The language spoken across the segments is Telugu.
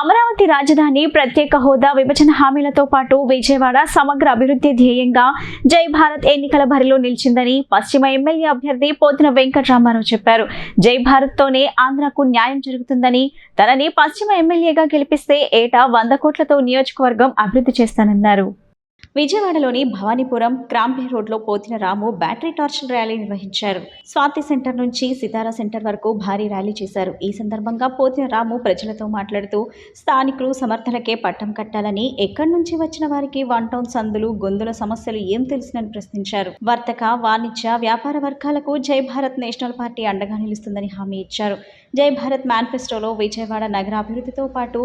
అమరావతి రాజధాని ప్రత్యేక హోదా విభజన హామీలతో పాటు విజయవాడ సమగ్ర అభివృద్ధి ధ్యేయంగా జై భారత్ ఎన్నికల బరిలో నిలిచిందని పశ్చిమ ఎమ్మెల్యే అభ్యర్థి పోతిన వెంకటరామారావు చెప్పారు. జై భారత్ తోనే ఆంధ్రకు న్యాయం జరుగుతుందని, తనని పశ్చిమ ఎమ్మెల్యేగా గెలిపిస్తే ఏటా 100 కోట్లతో నియోజకవర్గం అభివృద్ధి చేస్తానన్నారు. విజయవాడలోని భవానీపురం క్రాంపే రోడ్లో పోతిన రాము బ్యాటరీ టార్చ్ ర్యాలీ నిర్వహించారు. స్వాతి సెంటర్ నుంచి సితారా సెంటర్ వరకు భారీ ర్యాలీ చేశారు. ఈ సందర్భంగా పోతిన రాము ప్రజలతో మాట్లాడుతూ స్థానికులు సమర్థనకే పట్టం కట్టాలని, ఎక్కడి నుంచి వచ్చిన వారికి వన్ టౌన్ సందులు గొంతుల సమస్యలు ఏం తెలుసునని ప్రశ్నించారు. వర్తక, వాణిజ్య, వ్యాపార వర్గాలకు జై భారత్ నేషనల్ పార్టీ అండగా నిలుస్తుందని హామీ ఇచ్చారు. జై భారత్ మేనిఫెస్టోలో విజయవాడ నగర అభివృద్ధితో పాటు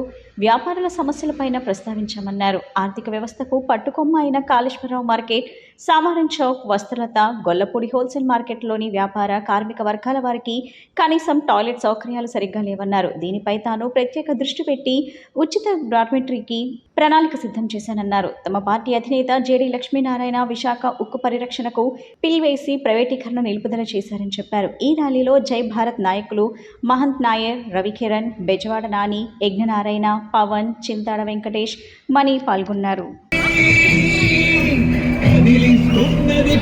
వ్యాపారుల సమస్యలపైన ప్రస్తావించామన్నారు. ఆర్థిక వ్యవస్థకు పట్టుకొమ్మ అయిన కాళేశ్వరరావు మార్కెట్, సామారం చౌక్, వస్త్రలత, గొల్లపూడి హోల్సేల్ మార్కెట్లోని వ్యాపార, కార్మిక వర్గాల వారికి కనీసం టాయిలెట్ సౌకర్యాలు సరిగ్గా లేవన్నారు. దీనిపై తాను ప్రత్యేక దృష్టి పెట్టి ఉచిత డార్మెటరీకి ప్రణాళిక సిద్ధం చేశానన్నారు. తమ పార్టీ అధినేత జేడీ లక్ష్మీనారాయణ విశాఖ ఉక్కు పరిరక్షణకు పిల్వేసి ప్రైవేటీకరణ నిలుపుదల చేశారని చెప్పారు. ఈ ర్యాలీలో జై భారత్ నాయకులు మహంత్ నాయర్, రవికిరణ్, బెజవాడ నాని, యజ్ఞనారాయణ, పవన్, చింతాడ వెంకటేష్, మణి పాల్గొన్నారు. నిలిస్తున్నది